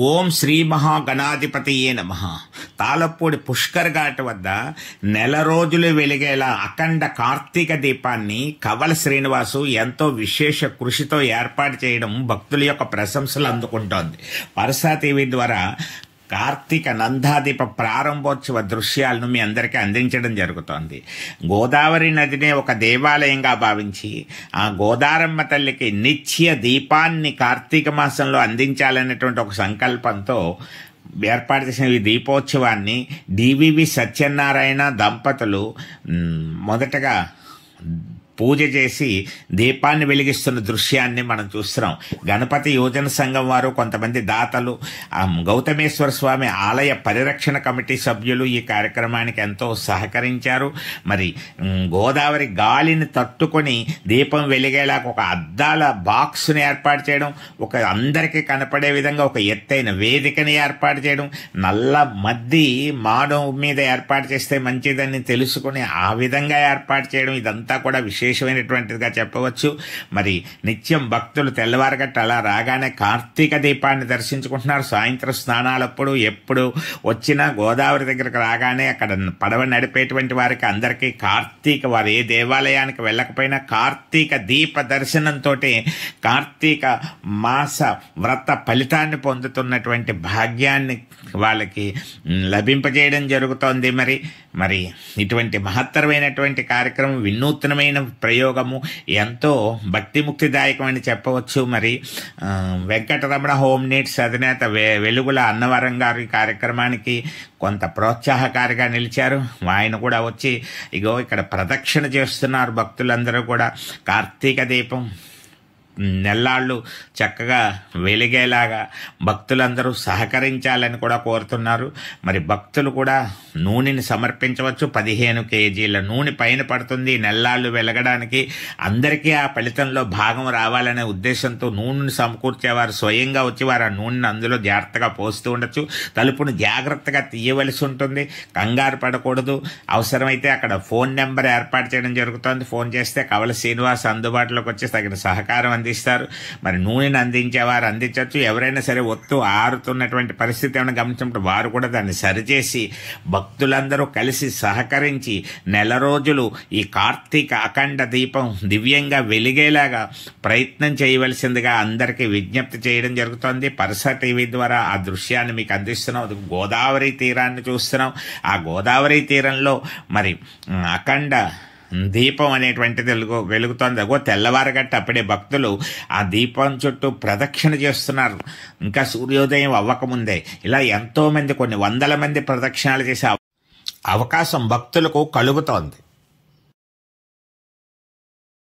ఓం శ్రీ మహాగణాధిపతియే నమః. తాళపూడి పుష్కర్ ఘాట్ వద్ద నెల రోజులు వెలిగేలా అఖండ కార్తీక దీపాన్ని కవల శ్రీనివాసు ఎంతో విశేష కృషితో ఏర్పాటు చేయడం భక్తుల యొక్క ప్రశంసలు అందుకుంటోంది. పరసా టీవీ ద్వారా కార్తీక నందాదీప ప్రారంభోత్సవ దృశ్యాలను మీ అందరికీ అందించడం జరుగుతోంది. గోదావరి నదినే ఒక దేవాలయంగా భావించి ఆ గోదారమ్మ తల్లికి నిత్య దీపాన్ని కార్తీక మాసంలో అందించాలనేటువంటి ఒక సంకల్పంతో ఏర్పాటు చేసిన ఈ దీపోత్సవాన్ని డివివి సత్యనారాయణ దంపతులు మొదటగా పూజ చేసి దీపాన్ని వెలిగిస్తున్న దృశ్యాన్ని మనం చూస్తున్నాం. గణపతి యోజన సంఘం వారు, కొంతమంది దాతలు, గౌతమేశ్వర స్వామి ఆలయ పరిరక్షణ కమిటీ సభ్యులు ఈ కార్యక్రమానికి ఎంతో సహకరించారు. మరి గోదావరి గాలిని తట్టుకొని దీపం వెలిగేలా ఒక అద్దాల బాక్స్ని ఏర్పాటు చేయడం, ఒక అందరికీ కనపడే విధంగా ఒక ఎత్తైన వేదికని ఏర్పాటు చేయడం, నల్ల మద్ది మానవ మీద ఏర్పాటు చేస్తే మంచిదని తెలుసుకుని ఆ విధంగా ఏర్పాటు చేయడం, ఇదంతా కూడా విశేషమైనటువంటిదిగా చెప్పవచ్చు. మరి నిత్యం భక్తులు తెల్లవారగట్ట అలా రాగానే కార్తీక దీపాన్ని దర్శించుకుంటున్నారు. సాయంత్రం స్నానాలప్పుడు ఎప్పుడు వచ్చినా గోదావరి దగ్గరకు రాగానే అక్కడ పడవ నడిపేటువంటి వారికి అందరికీ కార్తీక, వారు ఏ దేవాలయానికి వెళ్ళకపోయినా కార్తీక దీప దర్శనంతో కార్తీక మాస వ్రత ఫలితాన్ని పొందుతున్నటువంటి భాగ్యాన్ని వాళ్ళకి లభింపజేయడం జరుగుతోంది. మరి ఇటువంటి మహత్తరమైనటువంటి కార్యక్రమం, వినూత్నమైన ప్రయోగము, ఎంతో భక్తిముక్తిదాయకం అని చెప్పవచ్చు. మరి వెంకటరమణ హోమ్ నీడ్స్ అధినేత వెలుగుల అన్నవరం గారు ఈ కార్యక్రమానికి కొంత ప్రోత్సాహకారిగా నిలిచారు. ఆయన కూడా వచ్చి ఇగో ఇక్కడ ప్రదక్షిణ చేస్తున్నారు. భక్తులందరూ కూడా కార్తీక దీపం నెల్లాళ్ళు చక్కగా వెలిగేలాగా భక్తులందరూ సహకరించాలని కూడా కోరుతున్నారు. మరి భక్తులు కూడా నూనెని సమర్పించవచ్చు. 15 కేజీల నూనె పైన పడుతుంది నెల్లాళ్ళు వెలగడానికి. అందరికీ ఆ ఫలితంలో భాగం రావాలనే ఉద్దేశంతో నూనెను సమకూర్చేవారు స్వయంగా వచ్చి వారు ఆ నూనెను అందులో జాగ్రత్తగా పోస్తూ ఉండొచ్చు. తలుపును జాగ్రత్తగా తీయవలసి ఉంటుంది, కంగారు పడకూడదు. అవసరమైతే అక్కడ ఫోన్ నెంబర్ ఏర్పాటు చేయడం జరుగుతుంది. ఫోన్ చేస్తే కవల శ్రీనివాస్ అందుబాటులోకి వచ్చి తగిన సహకారం అందిస్తారు. మరి నూనెను అందించేవారు అందించవచ్చు. ఎవరైనా సరే ఒత్తు ఆరుతున్నటువంటి పరిస్థితి ఏమైనా గమనించినప్పుడు వారు కూడా దాన్ని సరిచేసి భక్తులందరూ కలిసి సహకరించి నెల రోజులు ఈ కార్తీక అఖండ దీపం దివ్యంగా వెలిగేలాగా ప్రయత్నం చేయవలసిందిగా అందరికీ విజ్ఞప్తి చేయడం జరుగుతోంది. పరసా టీవీ ద్వారా ఆ దృశ్యాన్ని మీకు అందిస్తున్నాం. గోదావరి తీరాన్ని చూస్తున్నాం. ఆ గోదావరి తీరంలో మరి అఖండ దీపం అనేటువంటిది వెలుగుతోంది. అగో తెల్లవారగట్ట అప్పుడే భక్తులు ఆ దీపం చుట్టూ ప్రదక్షిణ చేస్తున్నారు. ఇంకా సూర్యోదయం అవ్వకముందే ఇలా ఎంతోమంది, కొన్ని వందల మంది ప్రదక్షిణాలు చేసే అవకాశం భక్తులకు కలుగుతోంది.